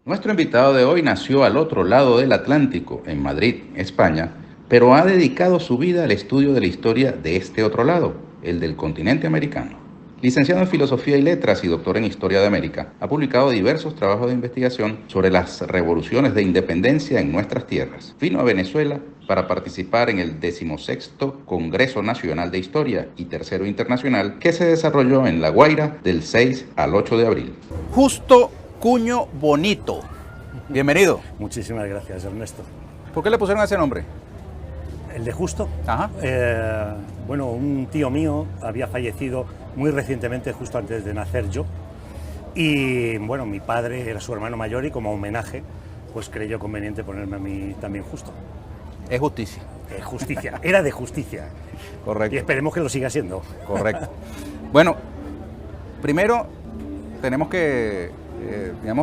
Nuestro invitado de hoy nació al otro lado del Atlántico, en Madrid, España, pero ha dedicado su vida al estudio de la historia de este otro lado, el del continente americano. Licenciado en Filosofía y Letras y doctor en Historia de América, ha publicado diversos trabajos de investigación sobre las revoluciones de independencia en nuestras tierras. Vino a Venezuela para participar en el 16º Congreso Nacional de Historia y Tercero Internacional que se desarrolló en La Guaira del 6 al 8 de abril. Justo Cuño Bonito. Bienvenido. Muchísimas gracias, Ernesto. ¿Por qué le pusieron ese nombre? ¿El de Justo? Ajá. Bueno, un tío mío había fallecido muy recientemente, justo antes de nacer yo. Y bueno, mi padre era su hermano mayor y como homenaje, pues creyó conveniente ponerme a mí también Justo. Es justicia. Justicia, era de justicia. Correcto. Y esperemos que lo siga siendo. Correcto. Bueno, primero tenemos que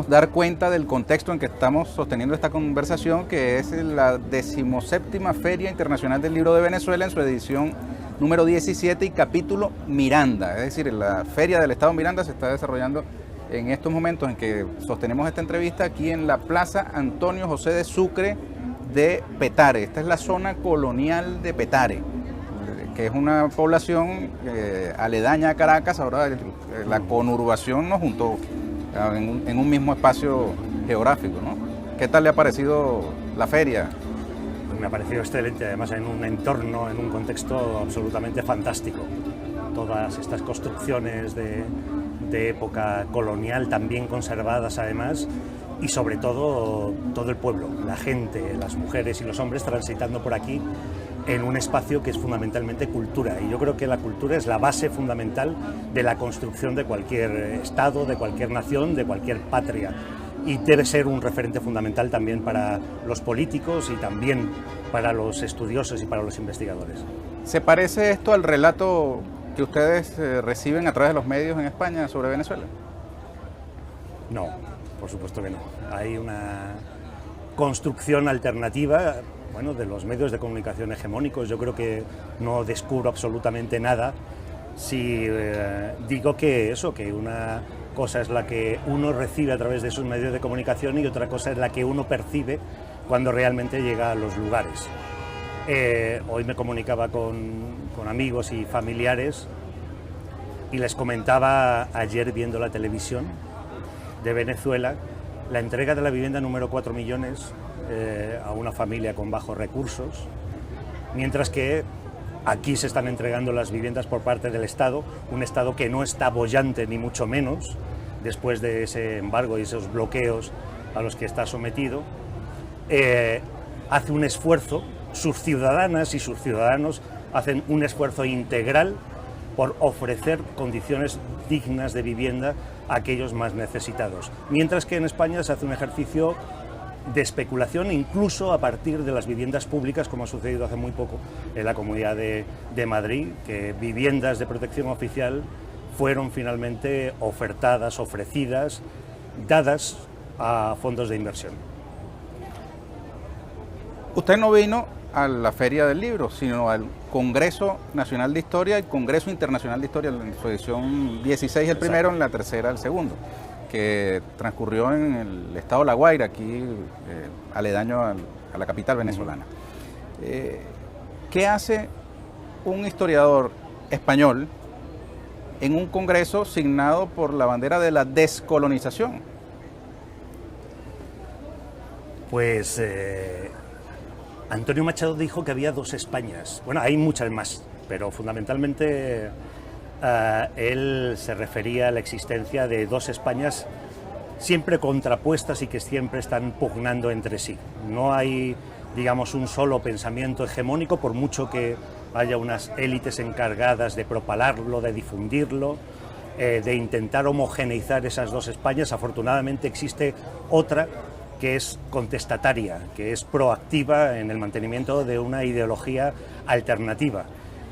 dar cuenta del contexto en que estamos sosteniendo esta conversación, que es la 17ª Feria Internacional del Libro de Venezuela en su edición número 17 y capítulo Miranda. Es decir, la Feria del Estado Miranda se está desarrollando en estos momentos en que sostenemos esta entrevista aquí en la Plaza Antonio José de Sucre de Petare. Esta es la zona colonial de Petare, que es una población aledaña a Caracas. Ahora la conurbación nos juntó en un mismo espacio geográfico, ¿no? ¿Qué tal le ha parecido la feria? Pues me ha parecido excelente, además en un entorno, en un contexto absolutamente fantástico. Todas estas construcciones de época colonial, también conservadas además, y sobre todo todo el pueblo, la gente, las mujeres y los hombres transitando por aquí en un espacio que es fundamentalmente cultura. Y yo creo que la cultura es la base fundamental de la construcción de cualquier estado, de cualquier nación, de cualquier patria. Y debe ser un referente fundamental también para los políticos y también para los estudiosos y para los investigadores. ¿Se parece esto al relato que ustedes reciben a través de los medios en España sobre Venezuela? No, por supuesto que no. Hay una construcción alternativa, bueno, de los medios de comunicación hegemónicos. Yo creo que no descubro absolutamente nada si digo que eso, que una cosa es la que uno recibe a través de sus medios de comunicación y otra cosa es la que uno percibe cuando realmente llega a los lugares. Hoy me comunicaba con amigos y familiares y les comentaba ayer viendo la televisión de Venezuela la entrega de la vivienda número 4 millones a una familia con bajos recursos, mientras que aquí se están entregando las viviendas por parte del Estado, un Estado que no está boyante ni mucho menos después de ese embargo y esos bloqueos a los que está sometido. Hace un esfuerzo, sus ciudadanas y sus ciudadanos hacen un esfuerzo integral por ofrecer condiciones dignas de vivienda a aquellos más necesitados, mientras que en España se hace un ejercicio de especulación incluso a partir de las viviendas públicas, como ha sucedido hace muy poco en la Comunidad de Madrid, que viviendas de protección oficial fueron finalmente ofertadas, ofrecidas, dadas a fondos de inversión. Usted no vino a la Feria del Libro, sino al Congreso Nacional de Historia y Congreso Internacional de Historia, en su edición 16 el primero, en la tercera el segundo, que transcurrió en el estado de La Guaira, aquí aledaño a la capital venezolana. ¿Qué hace un historiador español en un congreso signado por la bandera de la descolonización? Pues Antonio Machado dijo que había dos Españas. Bueno, hay muchas más, pero fundamentalmente él se refería a la existencia de dos Españas siempre contrapuestas y que siempre están pugnando entre sí. No hay, digamos, un solo pensamiento hegemónico, por mucho que haya unas élites encargadas de propalarlo, de difundirlo, de intentar homogeneizar esas dos Españas. Afortunadamente existe otra que es contestataria, que es proactiva en el mantenimiento de una ideología alternativa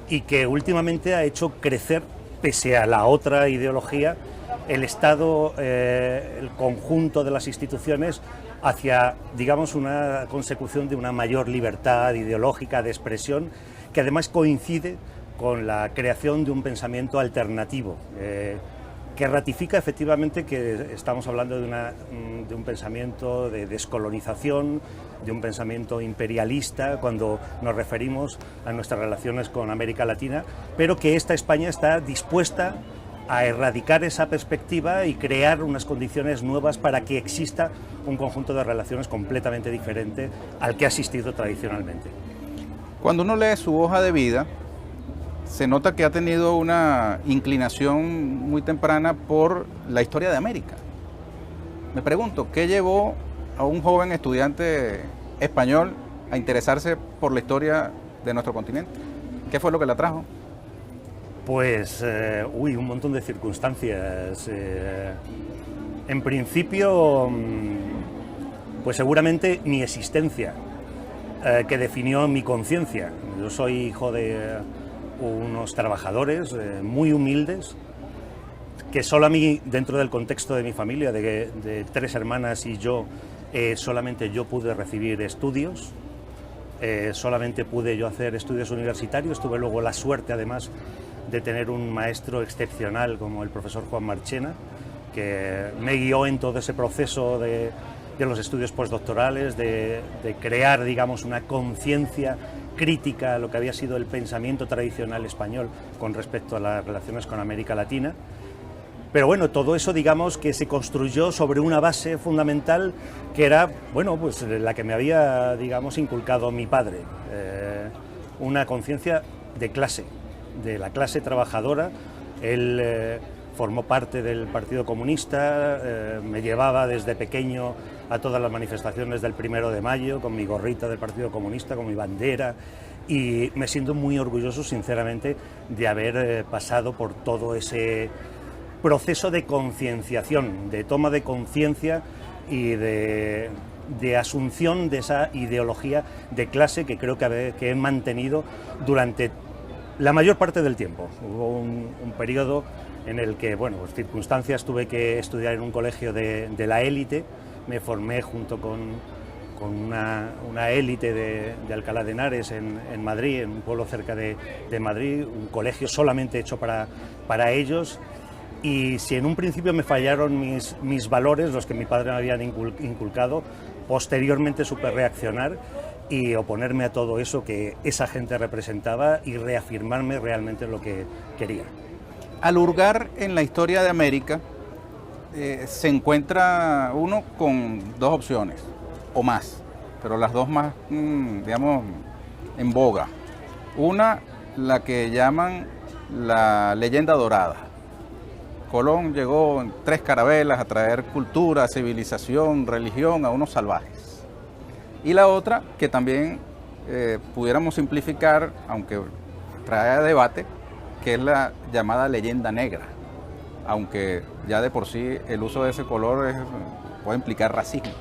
y que últimamente ha hecho crecer, pese a la otra ideología, el Estado, el conjunto de las instituciones hacia, digamos, una consecución de una mayor libertad ideológica de expresión, que además coincide con la creación de un pensamiento alternativo, que ratifica efectivamente que estamos hablando de un pensamiento de descolonización, de un pensamiento imperialista cuando nos referimos a nuestras relaciones con América Latina, pero que esta España está dispuesta a erradicar esa perspectiva y crear unas condiciones nuevas para que exista un conjunto de relaciones completamente diferente al que ha existido tradicionalmente. Cuando uno lee su hoja de vida, se nota que ha tenido una inclinación muy temprana por la historia de América. Me pregunto, ¿qué llevó a un joven estudiante español a interesarse por la historia de nuestro continente? ¿Qué fue lo que la trajo? Pues, un montón de circunstancias. En principio, pues seguramente mi existencia, que definió mi conciencia. Yo soy hijo de unos trabajadores muy humildes, que solo a mí, dentro del contexto de mi familia, de 3 hermanas y yo, solamente yo pude recibir estudios, solamente pude yo hacer estudios universitarios. Tuve luego la suerte, además, de tener un maestro excepcional como el profesor Juan Marchena, que me guió en todo ese proceso de los estudios postdoctorales, de crear, digamos, una conciencia crítica a lo que había sido el pensamiento tradicional español con respecto a las relaciones con América Latina. Pero bueno, todo eso, digamos, que se construyó sobre una base fundamental que era, bueno, pues la que me había, digamos, inculcado mi padre, una conciencia de clase, de la clase trabajadora. Él formó parte del Partido Comunista, me llevaba desde pequeño a todas las manifestaciones del 1 de mayo con mi gorrita del Partido Comunista, con mi bandera, y me siento muy orgulloso, sinceramente, de haber pasado por todo ese proceso de concienciación, de toma de conciencia y de asunción de esa ideología de clase que creo que he mantenido durante la mayor parte del tiempo. Hubo un periodo en el que, bueno, por circunstancias tuve que estudiar en un colegio de la élite. Me formé junto con una élite de Alcalá de Henares en Madrid, en un pueblo cerca de Madrid, un colegio solamente hecho para ellos. Y si en un principio me fallaron mis valores, los que mi padre me habían inculcado, posteriormente supe reaccionar y oponerme a todo eso que esa gente representaba y reafirmarme realmente en lo que quería. Al hurgar en la historia de América, se encuentra uno con 2 opciones, o más, pero las 2 más, digamos, en boga. Una, la que llaman la leyenda dorada. Colón llegó en 3 carabelas a traer cultura, civilización, religión a unos salvajes. Y la otra, que también pudiéramos simplificar, aunque trae debate, que es la llamada leyenda negra, aunque ya de por sí el uso de ese color puede implicar racismo,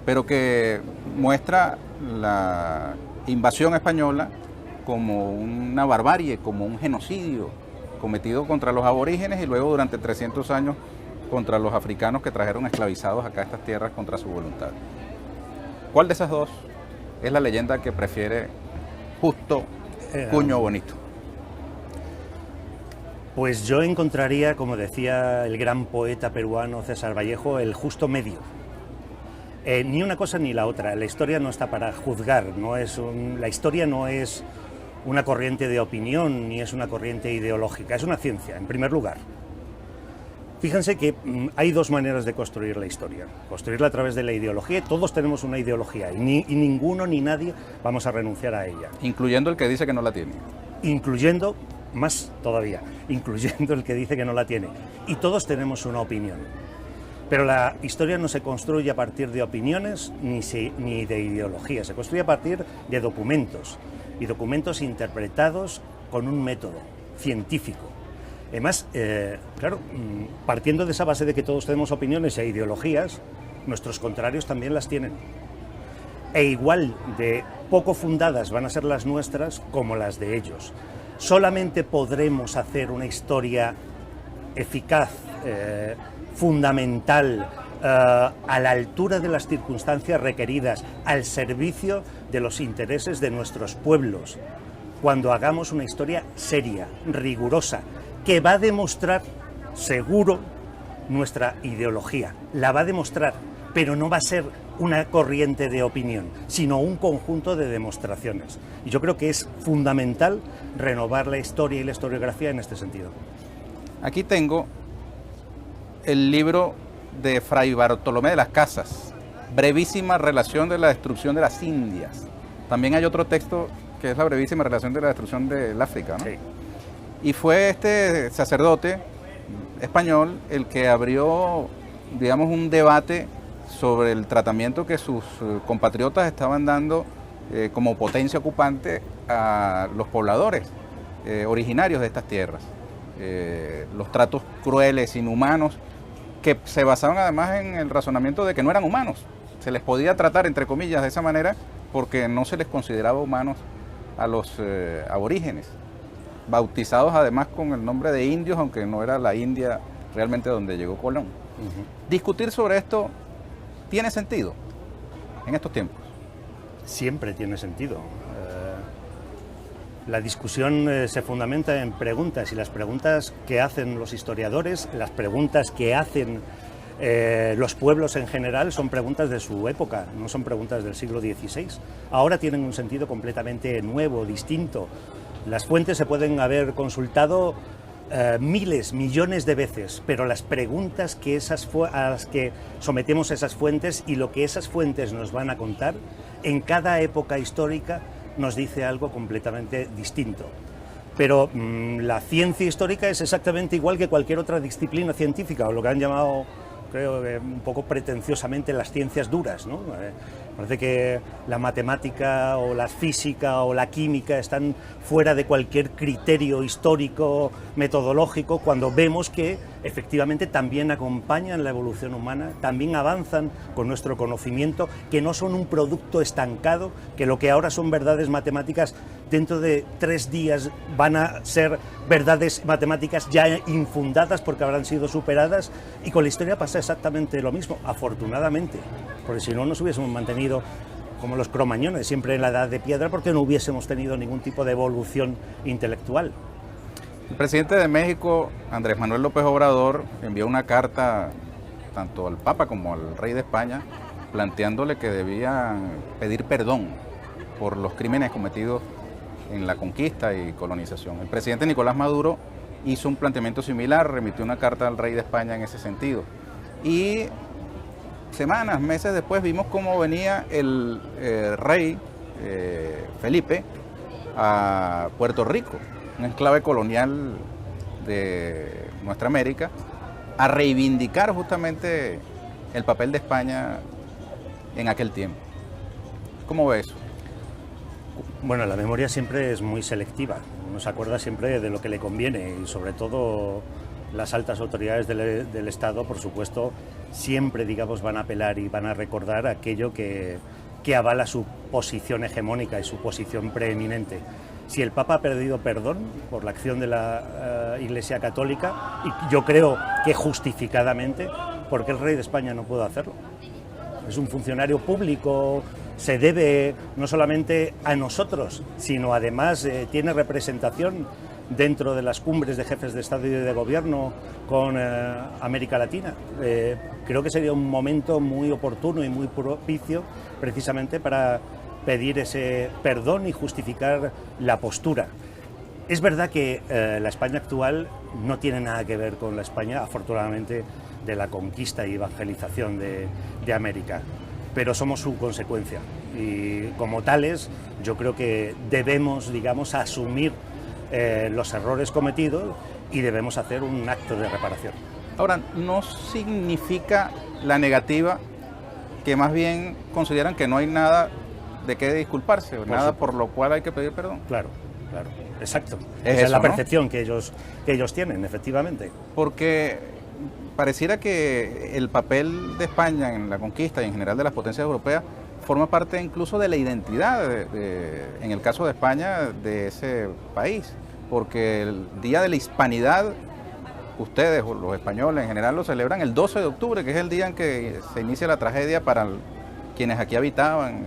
pero que muestra la invasión española como una barbarie, como un genocidio cometido contra los aborígenes y luego durante 300 años contra los africanos que trajeron esclavizados acá a estas tierras contra su voluntad. ¿Cuál de esas 2 es la leyenda que prefiere Justo Cuño Bonito? Pues yo encontraría, como decía el gran poeta peruano César Vallejo, el justo medio. Ni una cosa ni la otra. La historia no está para juzgar, la historia no es una corriente de opinión ni es una corriente ideológica, es una ciencia, en primer lugar. Fíjense que hay 2 maneras de construir la historia. Construirla a través de la ideología. Todos tenemos una ideología y ninguno ni nadie vamos a renunciar a ella. Incluyendo el que dice que no la tiene. Incluyendo, más todavía, incluyendo el que dice que no la tiene. Y todos tenemos una opinión. Pero la historia no se construye a partir de opiniones ni de ideologías. Se construye a partir de documentos. Y documentos interpretados con un método científico. Además, claro, partiendo de esa base de que todos tenemos opiniones e ideologías, nuestros contrarios también las tienen. E igual de poco fundadas van a ser las nuestras como las de ellos. Solamente podremos hacer una historia eficaz, fundamental, a la altura de las circunstancias requeridas, al servicio de los intereses de nuestros pueblos, cuando hagamos una historia seria, rigurosa, que va a demostrar seguro nuestra ideología, la va a demostrar, pero no va a ser una corriente de opinión, sino un conjunto de demostraciones. Y yo creo que es fundamental renovar la historia y la historiografía en este sentido. Aquí tengo el libro de Fray Bartolomé de las Casas, brevísima relación de la destrucción de las Indias. También hay otro texto que es la brevísima relación de la destrucción del África, ¿no? Sí. Y fue este sacerdote español el que abrió, digamos, un debate sobre el tratamiento que sus compatriotas estaban dando como potencia ocupante a los pobladores originarios de estas tierras. Los tratos crueles, inhumanos, que se basaban además en el razonamiento de que no eran humanos. Se les podía tratar, entre comillas, de esa manera porque no se les consideraba humanos a los aborígenes, bautizados además con el nombre de indios, aunque no era la India realmente donde llegó Colón. Discutir sobre esto tiene sentido en estos tiempos. Siempre tiene sentido. La discusión se fundamenta en preguntas, y las preguntas que hacen los historiadores, las preguntas que hacen los pueblos en general, son preguntas de su época, no son preguntas del siglo XVI. Ahora tienen un sentido completamente nuevo, distinto. Las fuentes se pueden haber consultado miles, millones de veces, pero las preguntas a las que sometemos esas fuentes y lo que esas fuentes nos van a contar, en cada época histórica nos dice algo completamente distinto. Pero la ciencia histórica es exactamente igual que cualquier otra disciplina científica, o lo que han llamado, creo que un poco pretenciosamente, las ciencias duras, ¿no? Parece que la matemática o la física o la química están fuera de cualquier criterio histórico, metodológico, cuando vemos que efectivamente también acompañan la evolución humana, también avanzan con nuestro conocimiento, que no son un producto estancado, que lo que ahora son verdades matemáticas, dentro de 3 días van a ser verdades matemáticas ya infundadas porque habrán sido superadas, y con la historia pasa exactamente lo mismo, afortunadamente, porque si no nos hubiésemos mantenido como los cromañones, siempre en la edad de piedra, porque no hubiésemos tenido ningún tipo de evolución intelectual. El presidente de México, Andrés Manuel López Obrador, envió una carta tanto al Papa como al Rey de España, planteándole que debían pedir perdón por los crímenes cometidos en la conquista y colonización. El presidente Nicolás Maduro hizo un planteamiento similar, remitió una carta al Rey de España en ese sentido. Y semanas, meses después, vimos cómo venía el rey Felipe a Puerto Rico, un enclave colonial de nuestra América, a reivindicar justamente el papel de España en aquel tiempo. ¿Cómo ves eso? Bueno, la memoria siempre es muy selectiva, uno se acuerda siempre de lo que le conviene, y sobre todo las altas autoridades del Estado, por supuesto, siempre, digamos, van a apelar y van a recordar aquello que avala su posición hegemónica y su posición preeminente. Si el Papa ha perdido perdón por la acción de la Iglesia Católica, y yo creo que justificadamente, ¿por qué el Rey de España no puede hacerlo? Es un funcionario público, se debe no solamente a nosotros, sino además tiene representación dentro de las cumbres de jefes de Estado y de Gobierno con América Latina. Creo que sería un momento muy oportuno y muy propicio precisamente para pedir ese perdón y justificar la postura. Es verdad que la España actual no tiene nada que ver con la España, afortunadamente, de la conquista y evangelización de América, pero somos su consecuencia, y como tales yo creo que debemos, digamos, asumir los errores cometidos y debemos hacer un acto de reparación. Ahora, no significa la negativa que más bien consideran que no hay nada de qué disculparse, o nada por lo cual hay que pedir perdón. Claro, claro, exacto. Esa es la percepción, ¿no?, que ellos tienen, efectivamente. Porque pareciera que el papel de España en la conquista y en general de las potencias europeas forma parte incluso de la identidad, en el caso de España, de ese país, porque el Día de la Hispanidad, ustedes o los españoles en general lo celebran el 12 de octubre, que es el día en que se inicia la tragedia para quienes aquí habitaban,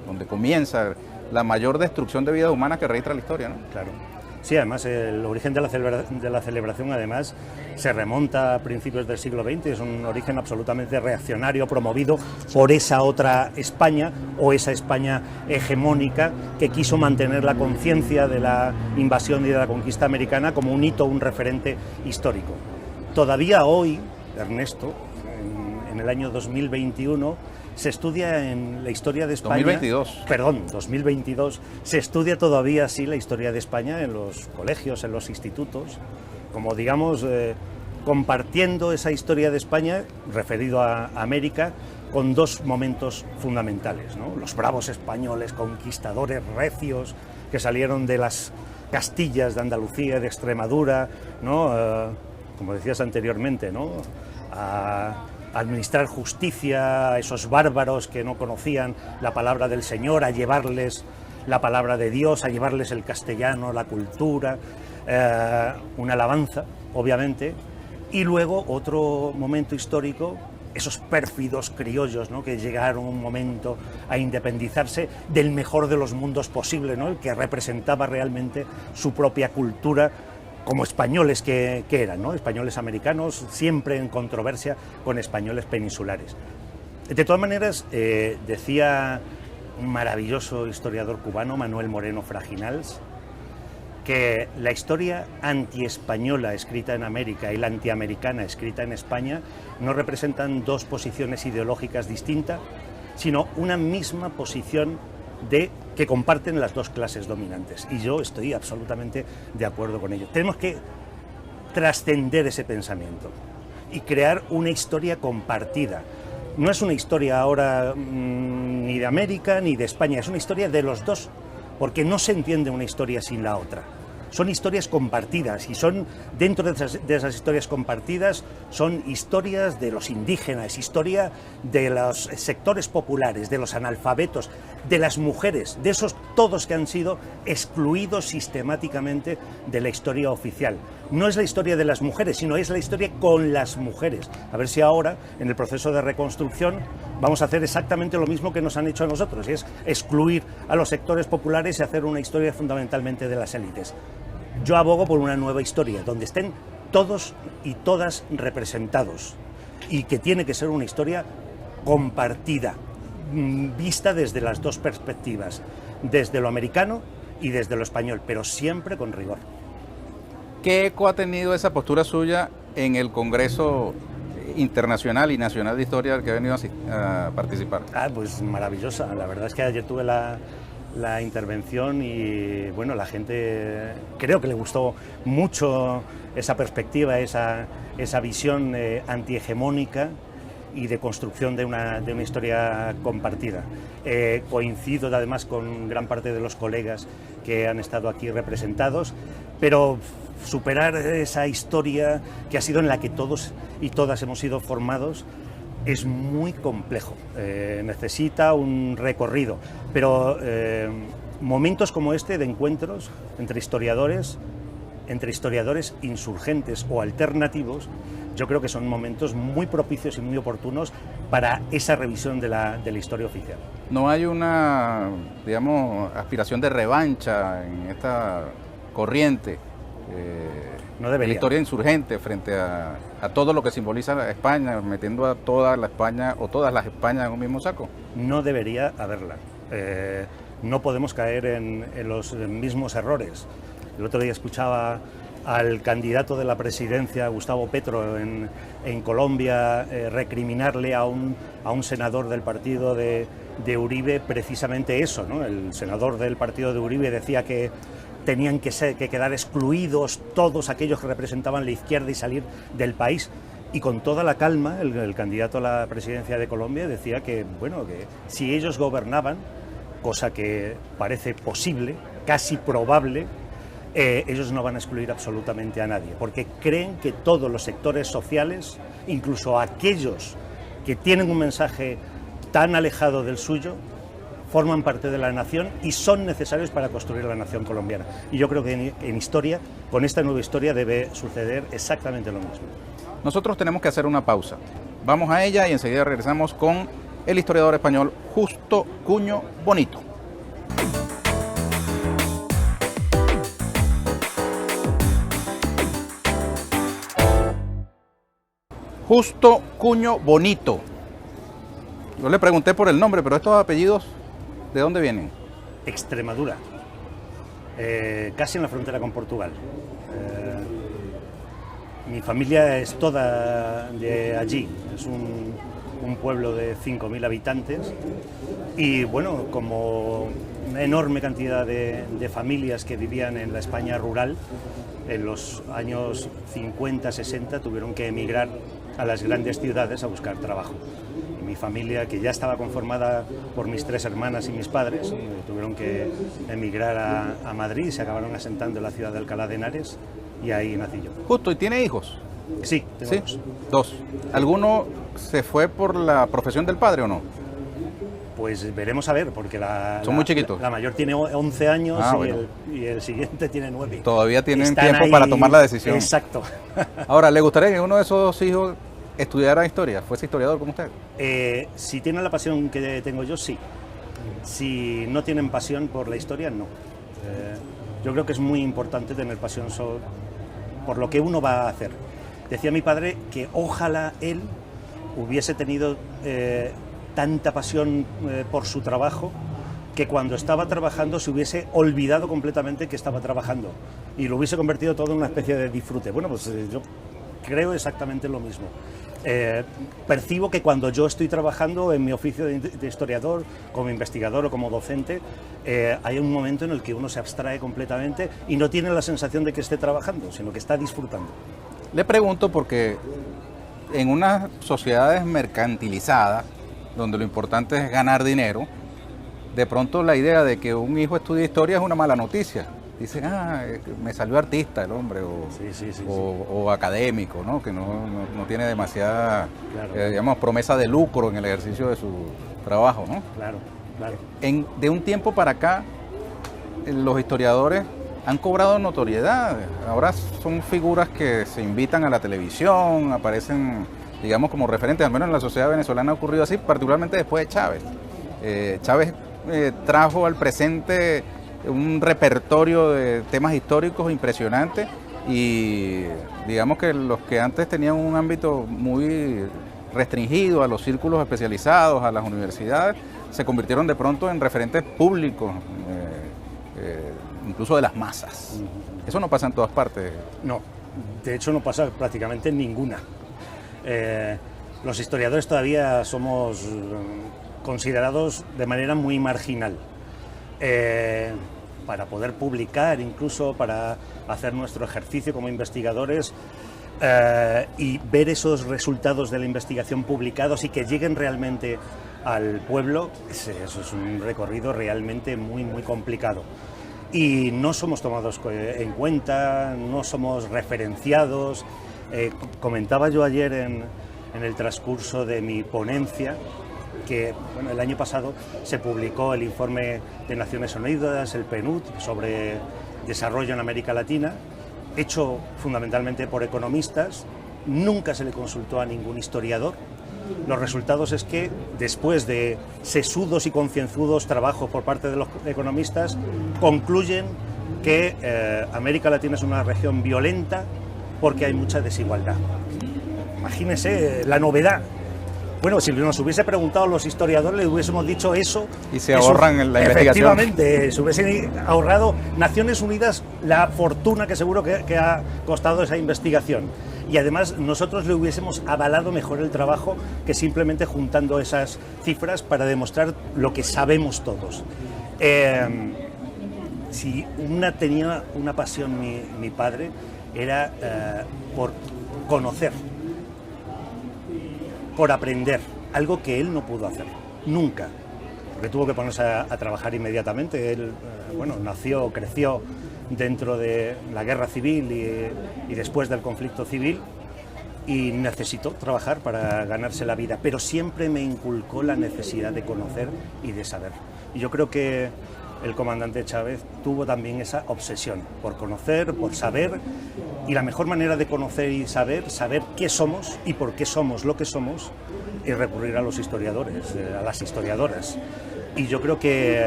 donde comienza la mayor destrucción de vidas humanas que registra la historia, ¿no? Claro. Sí, además el origen de la celebración además se remonta a principios del siglo XX, es un origen absolutamente reaccionario promovido por esa otra España o esa España hegemónica que quiso mantener la conciencia de la invasión y de la conquista americana como un hito, un referente histórico. Todavía hoy, Ernesto, en el año 2021, se estudia en la historia de España... 2022. Se estudia todavía así la historia de España en los colegios, en los institutos, como digamos, compartiendo esa historia de España, referido a América, con dos momentos fundamentales, ¿no? Los bravos españoles, conquistadores recios, que salieron de las Castillas, de Andalucía, de Extremadura, ¿no? Como decías anteriormente, ¿no? A administrar justicia a esos bárbaros que no conocían la palabra del Señor, a llevarles la palabra de Dios, a llevarles el castellano, la cultura, una alabanza, obviamente, y luego otro momento histórico, esos pérfidos criollos, ¿no? Que llegaron un momento a independizarse del mejor de los mundos posible, ¿no? El que representaba realmente su propia cultura, como españoles que eran, ¿no? Españoles americanos, siempre en controversia con españoles peninsulares. De todas maneras, decía un maravilloso historiador cubano, Manuel Moreno Fraginals, que la historia antiespañola escrita en América y la antiamericana escrita en España no representan dos posiciones ideológicas distintas, sino una misma posición que comparten las dos clases dominantes, y yo estoy absolutamente de acuerdo con ello. Tenemos que trascender ese pensamiento y crear una historia compartida. No es una historia ahora ni de América ni de España, es una historia de los dos, porque no se entiende una historia sin la otra. Son historias compartidas y son, dentro de esas historias compartidas, son historias de los indígenas, historia de los sectores populares, de los analfabetos, de las mujeres, de esos todos que han sido excluidos sistemáticamente de la historia oficial. No es la historia de las mujeres, sino es la historia con las mujeres. A ver si ahora, en el proceso de reconstrucción, vamos a hacer exactamente lo mismo que nos han hecho a nosotros, y es excluir a los sectores populares y hacer una historia fundamentalmente de las élites. Yo abogo por una nueva historia, donde estén todos y todas representados, y que tiene que ser una historia compartida, vista desde las dos perspectivas, desde lo americano y desde lo español, pero siempre con rigor. ¿Qué eco ha tenido esa postura suya en el Congreso Internacional y Nacional de Historia al que ha venido a participar? Pues maravillosa. La verdad es que ayer tuve la intervención y bueno, la gente creo que le gustó mucho esa perspectiva, esa visión antihegemónica y de construcción de una historia compartida. Coincido además con gran parte de los colegas que han estado aquí representados, pero superar esa historia que ha sido en la que todos y todas hemos sido formados es muy complejo, necesita un recorrido, pero momentos como este de encuentros entre historiadores insurgentes o alternativos, yo creo que son momentos muy propicios y muy oportunos para esa revisión de la historia oficial. ¿No hay una, digamos, aspiración de revancha en esta corriente? No debería. La historia insurgente frente a todo lo que simboliza a España, metiendo a toda la España o todas las Españas en un mismo saco. No debería haberla. No podemos caer en los mismos errores. El otro día escuchaba al candidato de la presidencia, Gustavo Petro, en Colombia, recriminarle a un senador del partido de Uribe precisamente eso, ¿no? El senador del partido de Uribe decía que tenían que quedar excluidos todos aquellos que representaban la izquierda y salir del país. Y con toda la calma, el candidato a la presidencia de Colombia decía que, bueno, que si ellos gobernaban, cosa que parece posible, casi probable, ellos no van a excluir absolutamente a nadie, porque creen que todos los sectores sociales, incluso aquellos que tienen un mensaje tan alejado del suyo, forman parte de la nación y son necesarios para construir la nación colombiana. Y yo creo que en historia, con esta nueva historia, debe suceder exactamente lo mismo. Nosotros tenemos que hacer una pausa. Vamos a ella y enseguida regresamos con el historiador español Justo Cuño Bonito. Justo Cuño Bonito. Yo le pregunté por el nombre, pero estos apellidos, ¿de dónde vienen? Extremadura, casi en la frontera con Portugal. Mi familia es toda de allí, es un pueblo de 5.000 habitantes y bueno, como una enorme cantidad de familias que vivían en la España rural, en los años 50, 60 tuvieron que emigrar a las grandes ciudades a buscar trabajo. Y mi familia, que ya estaba conformada por mis 3 hermanas y mis padres, tuvieron que emigrar a Madrid y se acabaron asentando en la ciudad de Alcalá de Henares y ahí nací yo. Justo, ¿y tiene hijos? Sí, tengo dos. ¿Alguno se fue por la profesión del padre o no? Pues veremos a ver, porque son muy chiquitos. La mayor tiene 11 años bueno. y el siguiente tiene 9. Todavía tienen Están tiempo ahí, para tomar la decisión. Exacto. Ahora, ¿le gustaría que uno de esos hijos estudiara historia? ¿Fuese historiador como usted? Si tienen la pasión que tengo yo, sí. Si no tienen pasión por la historia, no. Yo creo que es muy importante tener pasión por lo que uno va a hacer. Decía mi padre que ojalá él hubiese tenido tanta pasión por su trabajo que cuando estaba trabajando se hubiese olvidado completamente que estaba trabajando y lo hubiese convertido todo en una especie de disfrute. Bueno, pues yo creo exactamente lo mismo. Percibo que cuando yo estoy trabajando en mi oficio de historiador, como investigador o como docente, hay un momento en el que uno se abstrae completamente y no tiene la sensación de que esté trabajando, sino que está disfrutando. Le pregunto porque en unas sociedades mercantilizadas, donde lo importante es ganar dinero, de pronto la idea de que un hijo estudie historia es una mala noticia. Dicen, me salió artista el hombre, o académico, ¿no? Que no tiene demasiada, claro, digamos, promesa de lucro en el ejercicio de su trabajo, ¿no? Claro, claro. De un tiempo para acá, los historiadores han cobrado notoriedad. Ahora son figuras que se invitan a la televisión, aparecen, digamos, como referentes, al menos en la sociedad venezolana ha ocurrido así, particularmente después de Chávez. Chávez trajo al presente un repertorio de temas históricos impresionante y digamos que los que antes tenían un ámbito muy restringido a los círculos especializados, a las universidades, se convirtieron de pronto en referentes públicos, incluso de las masas. Eso no pasa en todas partes. No, de hecho no pasa prácticamente en ninguna. Los historiadores todavía somos considerados de manera muy marginal. Para poder publicar, incluso para hacer nuestro ejercicio como investigadores y ver esos resultados de la investigación publicados y que lleguen realmente al pueblo, eso es un recorrido realmente muy, muy complicado. Y no somos tomados en cuenta, no somos referenciados. Comentaba yo ayer en el transcurso de mi ponencia que bueno, el año pasado se publicó el informe de Naciones Unidas, el PNUD, sobre desarrollo en América Latina, hecho fundamentalmente por economistas. Nunca se le consultó a ningún historiador. Los resultados es que después de sesudos y concienzudos trabajos por parte de los economistas, concluyen que América Latina es una región violenta porque hay mucha desigualdad. Imagínense la novedad. Bueno, si nos hubiese preguntado los historiadores, le hubiésemos dicho eso. Y se ahorran en la investigación. Efectivamente, se hubiesen ahorrado Naciones Unidas la fortuna que seguro que ha costado esa investigación. Y además nosotros le hubiésemos avalado mejor el trabajo que simplemente juntando esas cifras para demostrar lo que sabemos todos. Si tenía una pasión mi padre, era por conocer, por aprender, algo que él no pudo hacer, nunca, porque tuvo que ponerse a trabajar inmediatamente. Él, nació, creció dentro de la guerra civil y después del conflicto civil y necesitó trabajar para ganarse la vida, pero siempre me inculcó la necesidad de conocer y de saber. Y yo creo que el comandante Chávez tuvo también esa obsesión por conocer, por saber, y la mejor manera de conocer y saber qué somos y por qué somos lo que somos, es recurrir a los historiadores, a las historiadoras. y yo creo que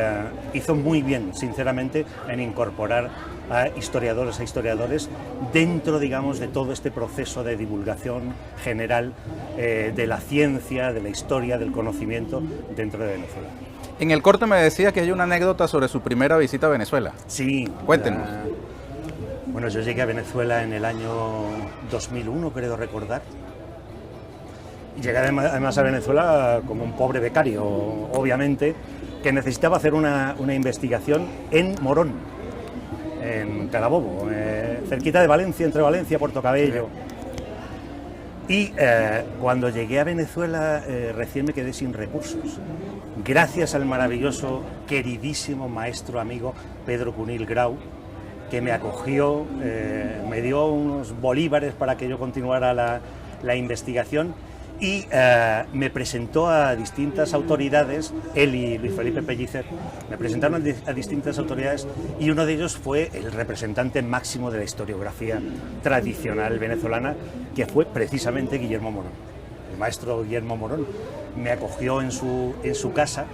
hizo muy bien, sinceramente, en incorporar a historiadores dentro, digamos, de todo este proceso de divulgación general de la ciencia, de la historia, del conocimiento dentro de Venezuela. En el corte me decía que hay una anécdota sobre su primera visita a Venezuela. Sí. Cuéntenos. Bueno, yo llegué a Venezuela en el año 2001, creo recordar. Llegué además a Venezuela como un pobre becario, obviamente, que necesitaba hacer una investigación en Morón, en Carabobo, cerquita de Valencia, entre Valencia y Puerto Cabello. Y cuando llegué a Venezuela recién me quedé sin recursos. Gracias al maravilloso, queridísimo maestro amigo Pedro Cunil Grau, que me acogió, me dio unos bolívares para que yo continuara la investigación y me presentó a distintas autoridades, él y Luis Felipe Pellicer, me presentaron a distintas autoridades y uno de ellos fue el representante máximo de la historiografía tradicional venezolana, que fue precisamente Guillermo Morón. El maestro Guillermo Morón me acogió en su casa.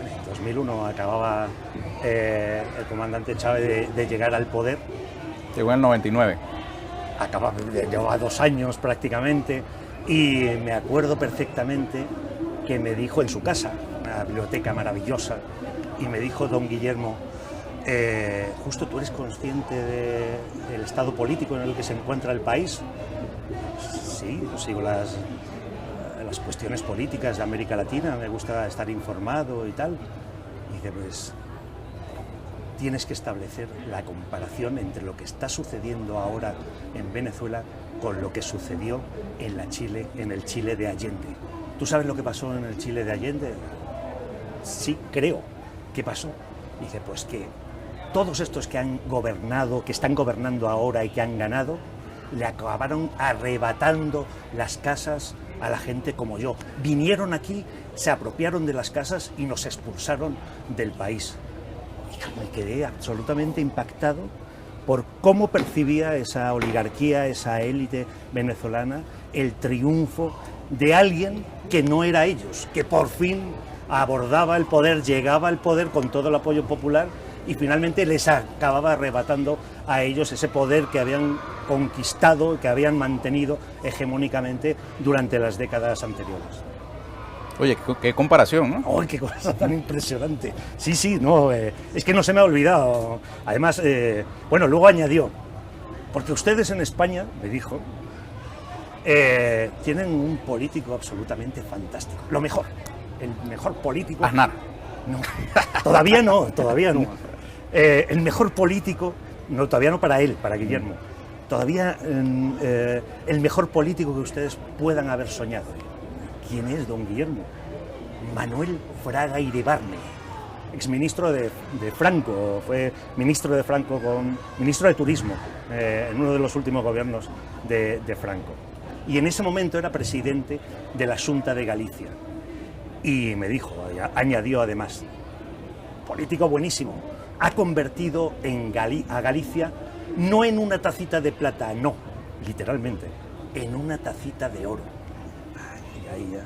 En 2001 acababa el comandante Chávez de llegar al poder. Llegó en el 99. Llevaba 2 años prácticamente. Y me acuerdo perfectamente que me dijo en su casa, una biblioteca maravillosa, y me dijo: don Guillermo, justo tú eres consciente del estado político en el que se encuentra el país. Sí, yo sigo las cuestiones políticas de América Latina, me gusta estar informado y tal. Y dice: pues tienes que establecer la comparación entre lo que está sucediendo ahora en Venezuela con lo que sucedió en el Chile de Allende. ¿Tú sabes lo que pasó en el Chile de Allende? Sí, creo. ¿Qué pasó? Dice: pues que todos estos que han gobernado, que están gobernando ahora y que han ganado, le acabaron arrebatando las casas a la gente como yo. Vinieron aquí, se apropiaron de las casas y nos expulsaron del país. Y me quedé absolutamente impactado por cómo percibía esa oligarquía, esa élite venezolana, el triunfo de alguien que no era ellos, que por fin abordaba el poder, llegaba al poder con todo el apoyo popular y finalmente les acababa arrebatando a ellos ese poder que habían conquistado, que habían mantenido hegemónicamente durante las décadas anteriores. Oye, qué comparación, ¿no? ¡Ay, qué cosa tan impresionante! Sí, no, es que no se me ha olvidado. Además, bueno, luego añadió: porque ustedes en España, me dijo, tienen un político absolutamente fantástico. Lo mejor, el mejor político... Aznar. No, todavía no. El mejor político, no, todavía no para él, para Guillermo. Todavía el mejor político que ustedes puedan haber soñado. ¿Quién es don Guillermo? Manuel Fraga Iribarne, exministro de Franco, fue ministro de Franco, ministro de Turismo en uno de los últimos gobiernos de Franco. Y en ese momento era presidente de la Xunta de Galicia. Y me dijo, añadió además: político buenísimo, ha convertido a Galicia no en una tacita de plata, no, literalmente, en una tacita de oro. Y ahí ya...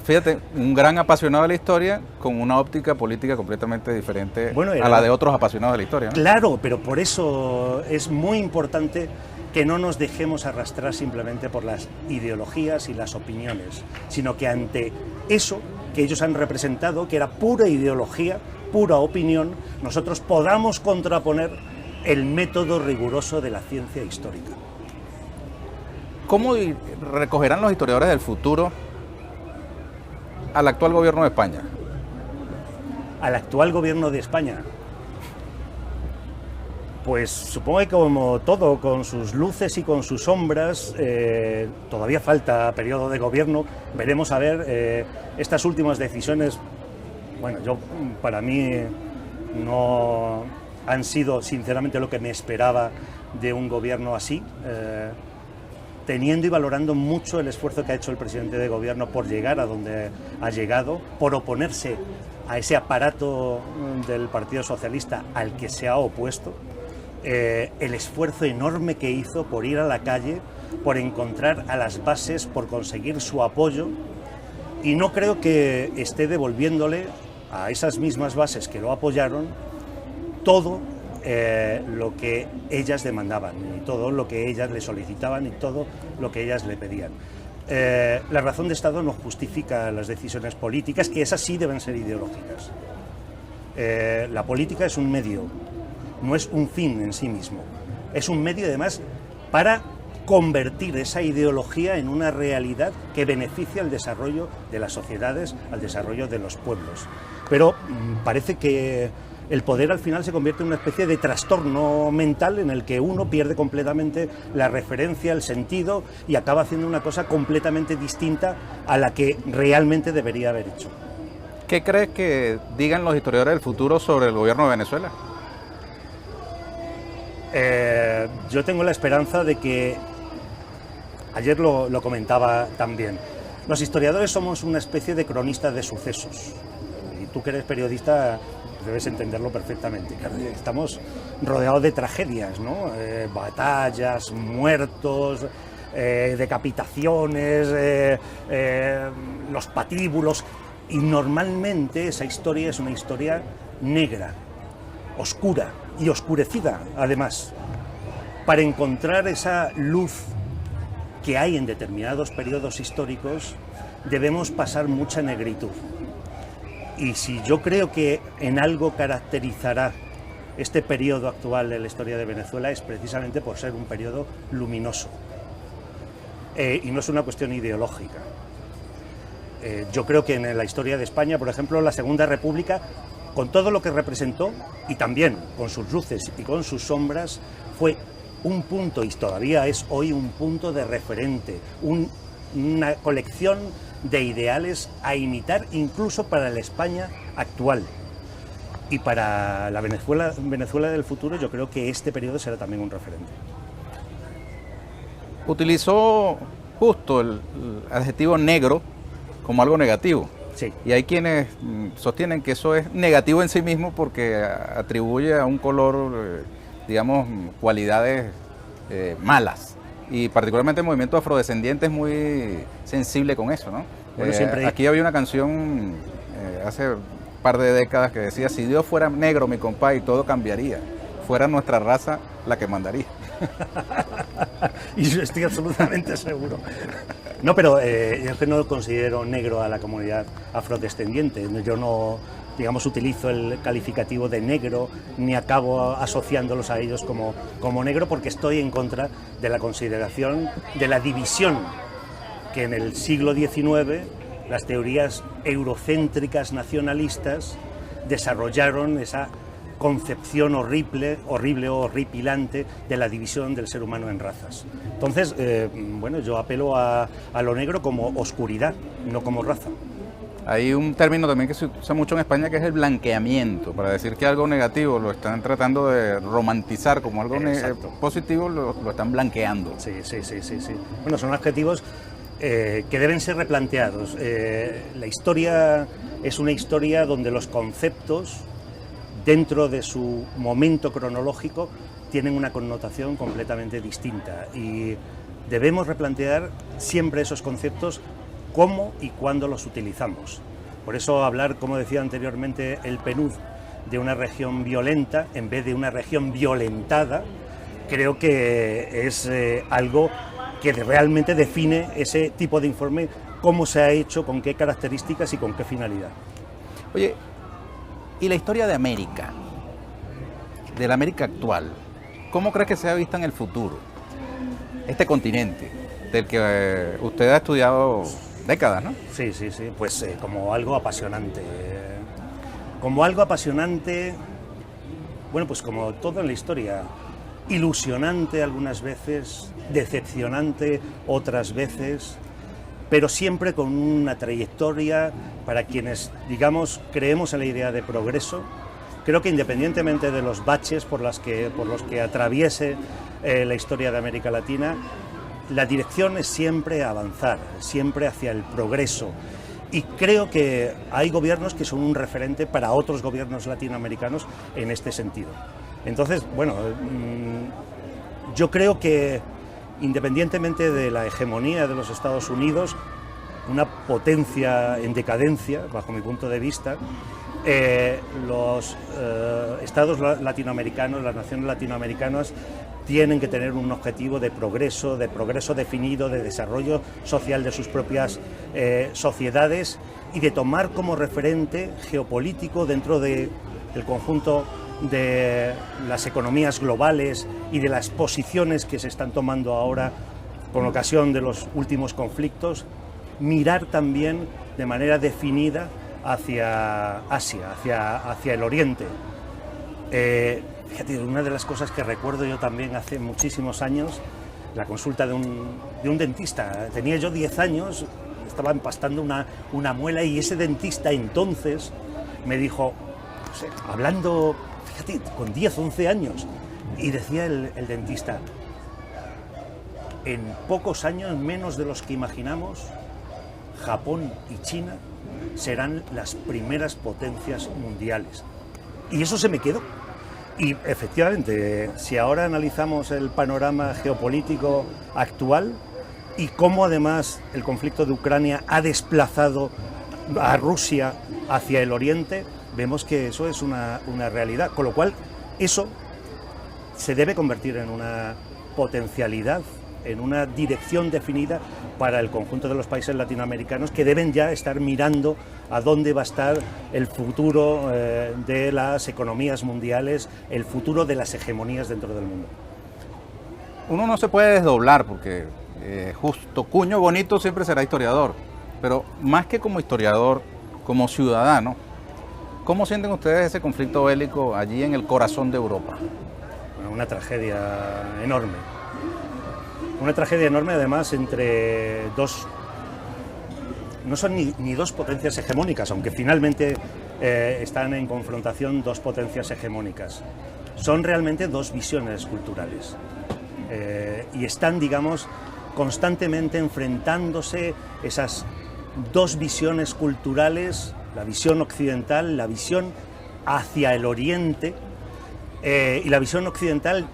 Fíjate, un gran apasionado de la historia con una óptica política completamente diferente a la de otros apasionados de la historia, ¿no? Claro, pero por eso es muy importante que no nos dejemos arrastrar simplemente por las ideologías y las opiniones, sino que ante eso que ellos han representado, que era pura ideología, pura opinión, nosotros podamos contraponer el método riguroso de la ciencia histórica. ¿Cómo recogerán los historiadores del futuro al actual gobierno de España? Al actual gobierno de España. Pues supongo que como todo, con sus luces y con sus sombras, todavía falta periodo de gobierno, veremos a ver estas últimas decisiones. Bueno, para mí no han sido sinceramente lo que me esperaba de un gobierno así, teniendo y valorando mucho el esfuerzo que ha hecho el presidente de gobierno por llegar a donde ha llegado, por oponerse a ese aparato del Partido Socialista al que se ha opuesto, el esfuerzo enorme que hizo por ir a la calle, por encontrar a las bases, por conseguir su apoyo Y no creo que esté devolviéndole a esas mismas bases que lo apoyaron todo lo que ellas demandaban, y todo lo que ellas le solicitaban y todo lo que ellas le pedían. La razón de Estado no justifica las decisiones políticas, que esas sí deben ser ideológicas. La política es un medio, no es un fin en sí mismo. Es un medio, además, para convertir esa ideología en una realidad que beneficia al desarrollo de las sociedades, al desarrollo de los pueblos. Pero parece que el poder al final se convierte en una especie de trastorno mental en el que uno pierde completamente la referencia, el sentido, y acaba haciendo una cosa completamente distinta a la que realmente debería haber hecho. ¿Qué crees que digan los historiadores del futuro sobre el gobierno de Venezuela? Yo tengo la esperanza de que, ayer lo comentaba también, los historiadores somos una especie de cronistas de sucesos, y tú que eres periodista debes entenderlo perfectamente. Estamos rodeados de tragedias, ¿no? Batallas, muertos, decapitaciones, los patíbulos, y normalmente esa historia es una historia negra, oscura y oscurecida, además. Para encontrar esa luz que hay en determinados periodos históricos, debemos pasar mucha negritud. Y si yo creo que en algo caracterizará este periodo actual de la historia de Venezuela, es precisamente por ser un periodo luminoso. Y no es una cuestión ideológica. Yo creo que en la historia de España, por ejemplo, la Segunda República, con todo lo que representó, y también con sus luces y con sus sombras, fue un punto, y todavía es hoy un punto de referente, una colección de ideales a imitar incluso para la España actual. Y para la Venezuela del futuro, yo creo que este periodo será también un referente. Utilizó justo el adjetivo negro como algo negativo. Sí. Y hay quienes sostienen que eso es negativo en sí mismo porque atribuye a un color, digamos, cualidades malas. Y particularmente el movimiento afrodescendiente es muy sensible con eso, ¿no? Bueno, siempre... Aquí había una canción hace un par de décadas que decía: si Dios fuera negro, mi compadre, todo cambiaría. Fuera nuestra raza la que mandaría. Y yo estoy absolutamente seguro. No, pero yo no considero negro a la comunidad afrodescendiente. Yo no, digamos, utilizo el calificativo de negro, ni acabo asociándolos a ellos como negro, porque estoy en contra de la consideración de la división que en el siglo XIX las teorías eurocéntricas nacionalistas desarrollaron, esa concepción horrible o horripilante de la división del ser humano en razas. Entonces, bueno, yo apelo a lo negro como oscuridad, no como raza. Hay un término también que se usa mucho en España, que es el blanqueamiento. Para decir que algo negativo lo están tratando de romantizar como algo positivo, lo están blanqueando. Sí. Bueno, son adjetivos que deben ser replanteados. La historia es una historia donde los conceptos, dentro de su momento cronológico, tienen una connotación completamente distinta, y debemos replantear siempre esos conceptos, cómo y cuándo los utilizamos. Por eso hablar, como decía anteriormente el PNUD, de una región violenta en vez de una región violentada, creo que es algo que realmente define ese tipo de informe, cómo se ha hecho, con qué características y con qué finalidad. Oye, ¿y la historia de América, de la América actual, cómo crees que sea vista en el futuro? Este continente, del que usted ha estudiado décadas, ¿no? Sí, pues como algo apasionante. Como algo apasionante, bueno, pues como todo en la historia, ilusionante algunas veces, decepcionante otras veces, pero siempre con una trayectoria para quienes, digamos, creemos en la idea de progreso. Creo que independientemente de los baches por los que atraviese la historia de América Latina, la dirección es siempre avanzar, siempre hacia el progreso. Y creo que hay gobiernos que son un referente para otros gobiernos latinoamericanos en este sentido. Entonces, bueno, yo creo que independientemente de la hegemonía de los Estados Unidos, una potencia en decadencia, bajo mi punto de vista. Los estados latinoamericanos, las naciones latinoamericanas, tienen que tener un objetivo de progreso definido, de desarrollo social de sus propias sociedades y de tomar como referente geopolítico dentro del conjunto de las economías globales y de las posiciones que se están tomando ahora con ocasión de los últimos conflictos, mirar también de manera definida hacia Asia, hacia el Oriente. Fíjate, una de las cosas que recuerdo yo también hace muchísimos años, la consulta de un dentista. Tenía yo 10 años, estaba empastando una muela y ese dentista entonces me dijo, no sé, hablando, fíjate, con 10, 11 años, y decía el dentista, en pocos años, menos de los que imaginamos, Japón y China serán las primeras potencias mundiales. Y eso se me quedó. Y efectivamente, si ahora analizamos el panorama geopolítico actual y cómo además el conflicto de Ucrania ha desplazado a Rusia hacia el Oriente, vemos que eso es una realidad. Con lo cual, eso se debe convertir en una potencialidad, en una dirección definida para el conjunto de los países latinoamericanos, que deben ya estar mirando a dónde va a estar el futuro de las economías mundiales, el futuro de las hegemonías dentro del mundo. Uno no se puede desdoblar porque justo cuño bonito siempre será historiador, pero más que como historiador, como ciudadano, ¿cómo sienten ustedes ese conflicto bélico allí en el corazón de Europa? Bueno, una tragedia enorme. Una tragedia enorme, además, entre dos... No son ni dos potencias hegemónicas, aunque finalmente están en confrontación dos potencias hegemónicas. Son realmente dos visiones culturales. Y están, digamos, constantemente enfrentándose esas dos visiones culturales, la visión occidental, la visión hacia el Oriente, y la visión occidental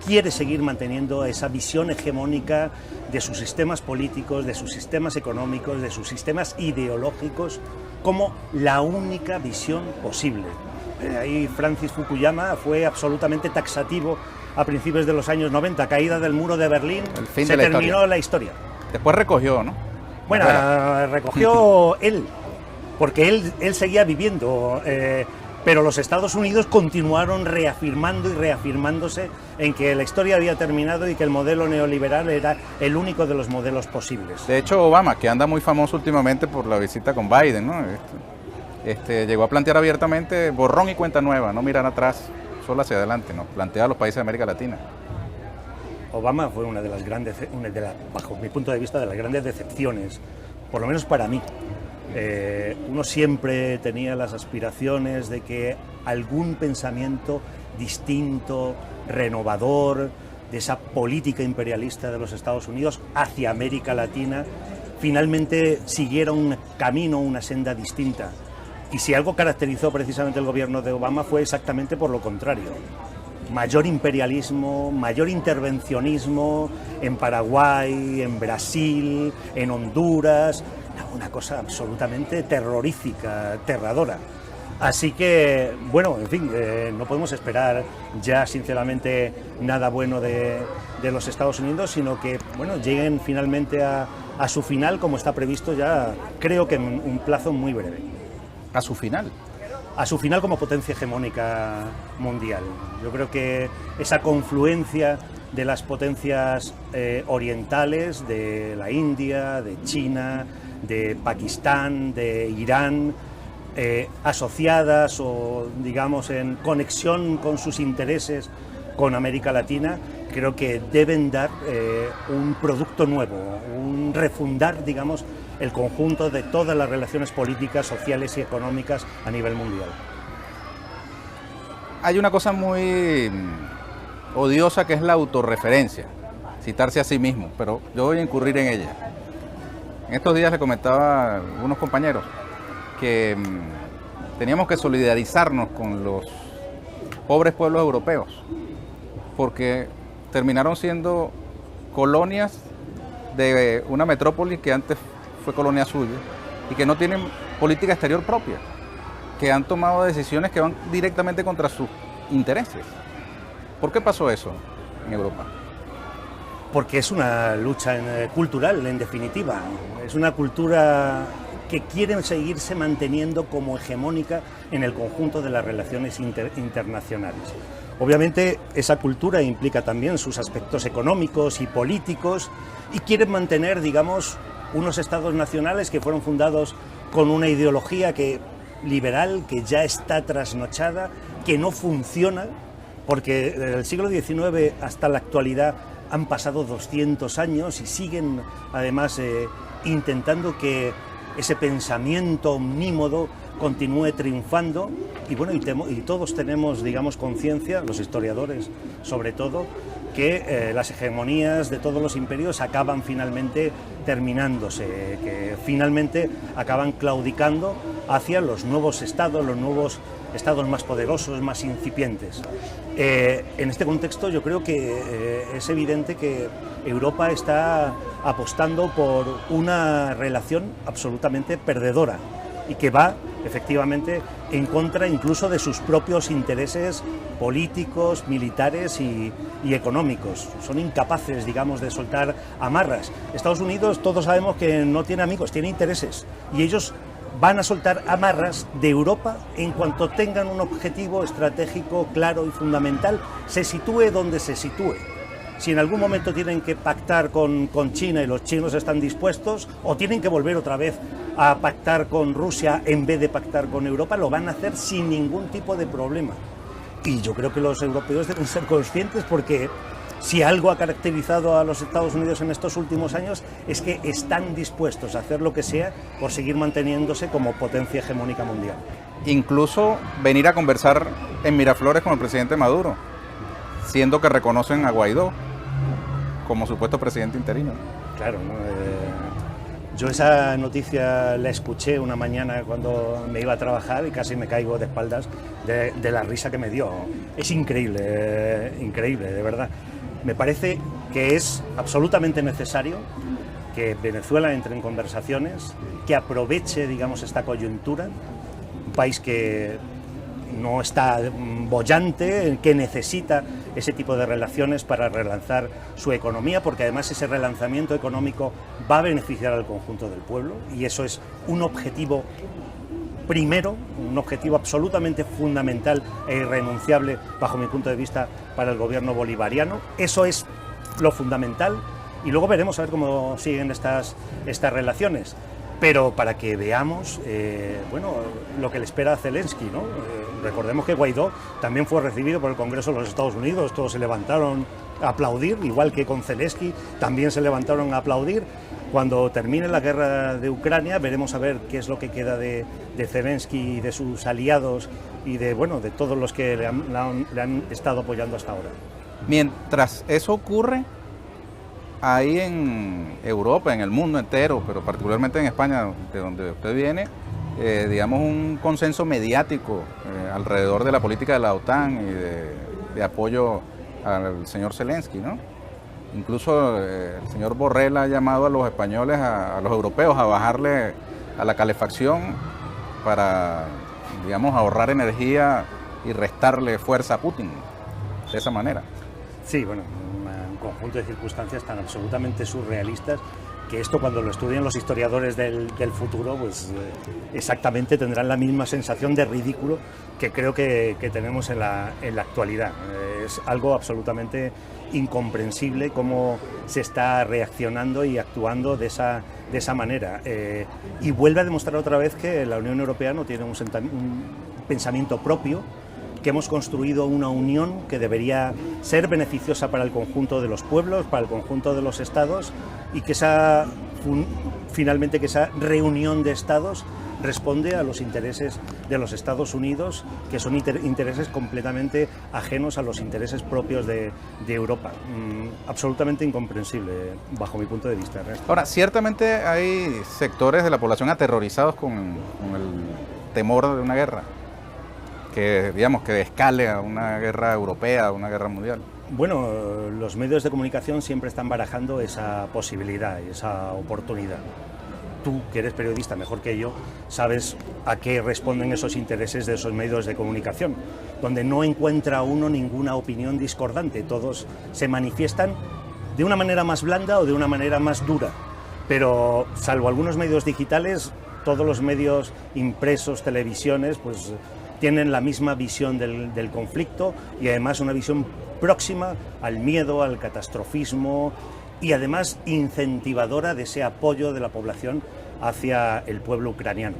quiere seguir manteniendo esa visión hegemónica de sus sistemas políticos, de sus sistemas económicos, de sus sistemas ideológicos, como la única visión posible. Ahí Francis Fukuyama fue absolutamente taxativo a principios de los años 90, caída del muro de Berlín, se terminó la historia. Después recogió, ¿no? Bueno, recogió él, porque él seguía viviendo, pero los Estados Unidos continuaron reafirmando y reafirmándose en que la historia había terminado y que el modelo neoliberal era el único de los modelos posibles. De hecho, Obama, que anda muy famoso últimamente por la visita con Biden, ¿no? Llegó a plantear abiertamente borrón y cuenta nueva, no mirar atrás, solo hacia adelante, ¿no? Plantea a los países de América Latina. Obama fue una de las grandes, bajo mi punto de vista, de las grandes decepciones, por lo menos para mí. Uno siempre tenía las aspiraciones de que algún pensamiento distinto, renovador, de esa política imperialista de los Estados Unidos hacia América Latina, finalmente siguiera un camino, una senda distinta. Y si algo caracterizó precisamente el gobierno de Obama fue exactamente por lo contrario. Mayor imperialismo, mayor intervencionismo en Paraguay, en Brasil, en Honduras, una cosa absolutamente terrorífica, aterradora. Así que, bueno, en fin, no podemos esperar ya sinceramente nada bueno de los Estados Unidos, sino que, bueno, lleguen finalmente a su final, como está previsto ya, creo que en un plazo muy breve. ¿A su final? A su final como potencia hegemónica mundial. Yo creo que esa confluencia de las potencias orientales, de la India, de China, de Pakistán, de Irán, asociadas o, digamos, en conexión con sus intereses con América Latina, creo que deben dar un producto nuevo, un refundar, digamos, el conjunto de todas las relaciones políticas, sociales y económicas a nivel mundial. Hay una cosa muy odiosa que es la autorreferencia, citarse a sí mismo, pero yo voy a incurrir en ella. En estos días le comentaba a algunos compañeros que teníamos que solidarizarnos con los pobres pueblos europeos, porque terminaron siendo colonias de una metrópoli que antes fue colonia suya, y que no tienen política exterior propia, que han tomado decisiones que van directamente contra sus intereses. ¿Por qué pasó eso en Europa? Porque es una lucha cultural, en definitiva. Es una cultura que quiere seguirse manteniendo como hegemónica en el conjunto de las relaciones internacionales. Obviamente esa cultura implica también sus aspectos económicos y políticos y quieren mantener, digamos, unos estados nacionales que fueron fundados con una ideología liberal que ya está trasnochada, que no funciona, porque desde el siglo XIX hasta la actualidad han pasado 200 años y siguen además intentando que ese pensamiento omnímodo continúe triunfando y bueno, y todos tenemos, digamos, conciencia, los historiadores sobre todo, que las hegemonías de todos los imperios acaban finalmente terminándose, que finalmente acaban claudicando hacia los nuevos estados más poderosos, más incipientes. En este contexto yo creo que es evidente que Europa está apostando por una relación absolutamente perdedora y que va efectivamente en contra incluso de sus propios intereses políticos, militares y económicos. Son incapaces, digamos, de soltar amarras. Estados Unidos, todos sabemos que no tiene amigos, tiene intereses, y ellos van a soltar amarras de Europa en cuanto tengan un objetivo estratégico claro y fundamental, se sitúe donde se sitúe. Si en algún momento tienen que pactar con China y los chinos están dispuestos, o tienen que volver otra vez a pactar con Rusia en vez de pactar con Europa, lo van a hacer sin ningún tipo de problema. Y yo creo que los europeos deben ser conscientes, porque si algo ha caracterizado a los Estados Unidos en estos últimos años es que están dispuestos a hacer lo que sea por seguir manteniéndose como potencia hegemónica mundial. Incluso venir a conversar en Miraflores con el presidente Maduro, siendo que reconocen a Guaidó como supuesto presidente interino. Claro, ¿no? Yo esa noticia la escuché una mañana cuando me iba a trabajar y casi me caigo de espaldas de la risa que me dio. Es increíble, increíble, de verdad. Me parece que es absolutamente necesario que Venezuela entre en conversaciones, que aproveche, digamos, esta coyuntura, un país que no está boyante, que necesita ese tipo de relaciones para relanzar su economía, porque además ese relanzamiento económico va a beneficiar al conjunto del pueblo, y eso es un objetivo primero, un objetivo absolutamente fundamental e irrenunciable bajo mi punto de vista para el gobierno bolivariano. Eso es lo fundamental, y luego veremos a ver cómo siguen estas relaciones. Pero para que veamos bueno, lo que le espera a Zelensky, ¿no? Recordemos que Guaidó también fue recibido por el Congreso de los Estados Unidos, todos se levantaron a aplaudir, igual que con Zelensky también se levantaron a aplaudir. Cuando termine la guerra de Ucrania veremos a ver qué es lo que queda de Zelensky y de sus aliados y de todos los que le han estado apoyando hasta ahora. Mientras eso ocurre, ahí en Europa, en el mundo entero, pero particularmente en España, de donde usted viene, digamos un consenso mediático alrededor de la política de la OTAN y de apoyo al señor Zelensky, ¿no? Incluso el señor Borrell ha llamado a los españoles, a los europeos, a bajarle a la calefacción para, digamos, ahorrar energía y restarle fuerza a Putin, de esa manera. Sí, bueno, un conjunto de circunstancias tan absolutamente surrealistas que esto, cuando lo estudian los historiadores del futuro, pues exactamente tendrán la misma sensación de ridículo que creo que tenemos en la actualidad. Es algo absolutamente incomprensible cómo se está reaccionando y actuando de esa manera. Y vuelve a demostrar otra vez que la Unión Europea no tiene un pensamiento propio, que hemos construido una unión que debería ser beneficiosa para el conjunto de los pueblos, para el conjunto de los estados, y que finalmente esa reunión de estados responde a los intereses de los Estados Unidos, que son intereses completamente ajenos a los intereses propios de Europa. Absolutamente incomprensible, bajo mi punto de vista. Ahora, ciertamente hay sectores de la población aterrorizados con el temor de una guerra, que digamos que escale a una guerra europea, a una guerra mundial. Bueno, los medios de comunicación siempre están barajando esa posibilidad y esa oportunidad. tú, que eres periodista mejor que yo, sabes a qué responden esos intereses de esos medios de comunicación, donde no encuentra uno ninguna opinión discordante, todos se manifiestan de una manera más blanda o de una manera más dura, pero salvo algunos medios digitales, todos los medios impresos, televisiones, pues tienen la misma visión del conflicto y además una visión próxima al miedo, al catastrofismo y además incentivadora de ese apoyo de la población hacia el pueblo ucraniano.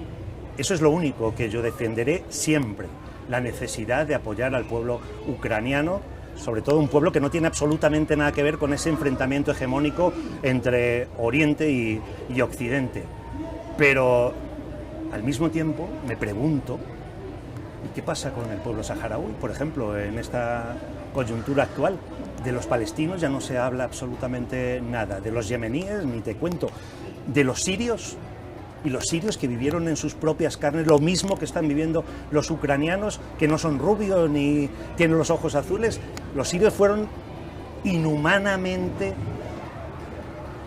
Eso es lo único que yo defenderé siempre, la necesidad de apoyar al pueblo ucraniano, sobre todo un pueblo que no tiene absolutamente nada que ver con ese enfrentamiento hegemónico entre Oriente y Occidente. Pero al mismo tiempo me pregunto, ¿y qué pasa con el pueblo saharaui? Por ejemplo, en esta coyuntura actual, de los palestinos ya no se habla absolutamente nada, de los yemeníes ni te cuento, de los sirios, y los sirios que vivieron en sus propias carnes lo mismo que están viviendo los ucranianos, que no son rubios ni tienen los ojos azules. Los sirios fueron inhumanamente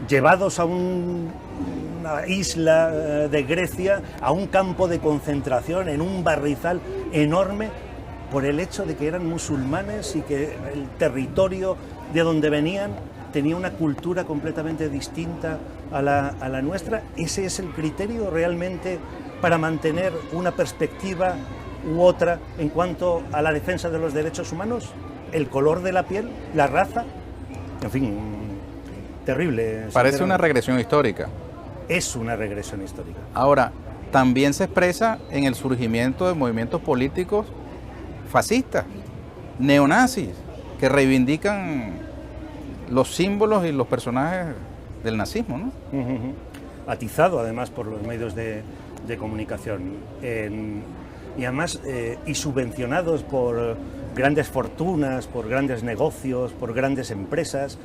llevados a una isla de Grecia, a un campo de concentración, en un barrizal enorme, por el hecho de que eran musulmanes y que el territorio de donde venían tenía una cultura completamente distinta a la nuestra. ¿Ese es el criterio realmente para mantener una perspectiva u otra en cuanto a la defensa de los derechos humanos? ¿El color de la piel? ¿La raza? En fin, terrible. Parece una regresión histórica. Es una regresión histórica. Ahora, también se expresa en el surgimiento de movimientos políticos fascistas, neonazis, que reivindican los símbolos y los personajes del nazismo, ¿no? Atizado además por los medios de comunicación y además y subvencionados por grandes fortunas, por grandes negocios, por grandes empresas,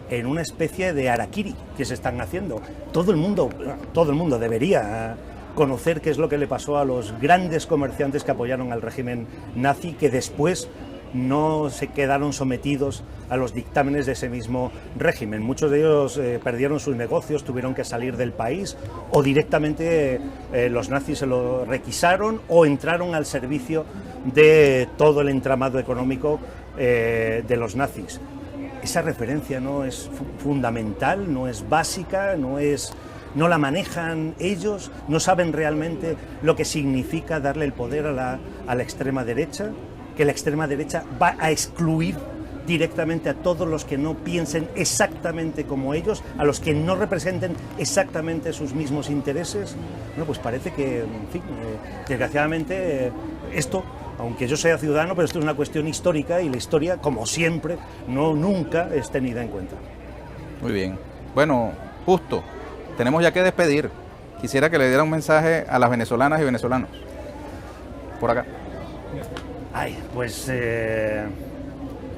en una especie de harakiri que se están haciendo. Todo el mundo debería conocer qué es lo que le pasó a los grandes comerciantes que apoyaron al régimen nazi, que después no se quedaron sometidos a los dictámenes de ese mismo régimen. Muchos de ellos perdieron sus negocios, tuvieron que salir del país o directamente los nazis se lo requisaron o entraron al servicio de todo el entramado económico de los nazis. Esa referencia no es fundamental, no es básica, no la manejan ellos, no saben realmente lo que significa darle el poder a la extrema derecha, que la extrema derecha va a excluir directamente a todos los que no piensen exactamente como ellos, a los que no representen exactamente sus mismos intereses. Bueno, pues parece que, en fin, desgraciadamente esto, aunque yo sea ciudadano, pero esto es una cuestión histórica y la historia, como siempre, nunca es tenida en cuenta. Muy bien. Bueno, justo, tenemos ya que despedir. Quisiera que le diera un mensaje a las venezolanas y venezolanos. Por acá. Ay, pues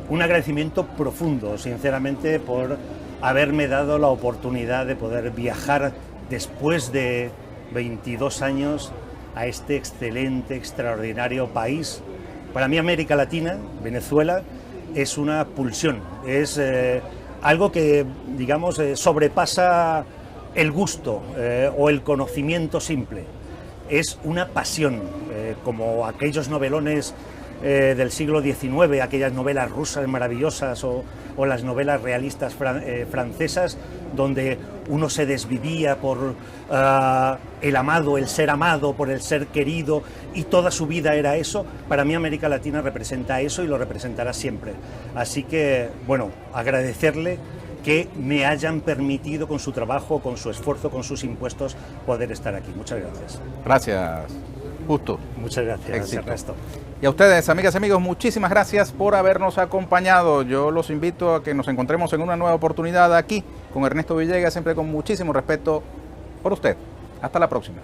un agradecimiento profundo, sinceramente, por haberme dado la oportunidad de poder viajar después de 22 años a este excelente, extraordinario país. Para mí América Latina, Venezuela, es una pulsión, es algo que, digamos, sobrepasa el gusto o el conocimiento simple. Es una pasión, como aquellos novelones del siglo XIX, aquellas novelas rusas maravillosas o las novelas realistas francesas, donde uno se desvivía por el amado, el ser amado, por el ser querido, y toda su vida era eso. Para mí América Latina representa eso y lo representará siempre. Así que, bueno, agradecerle que me hayan permitido con su trabajo, con su esfuerzo, con sus impuestos, poder estar aquí. Muchas gracias. Gracias, Justo. Muchas gracias, Éxito. Ernesto. Y a ustedes, amigas y amigos, muchísimas gracias por habernos acompañado. Yo los invito a que nos encontremos en una nueva oportunidad aquí con Ernesto Villegas, siempre con muchísimo respeto por usted. Hasta la próxima.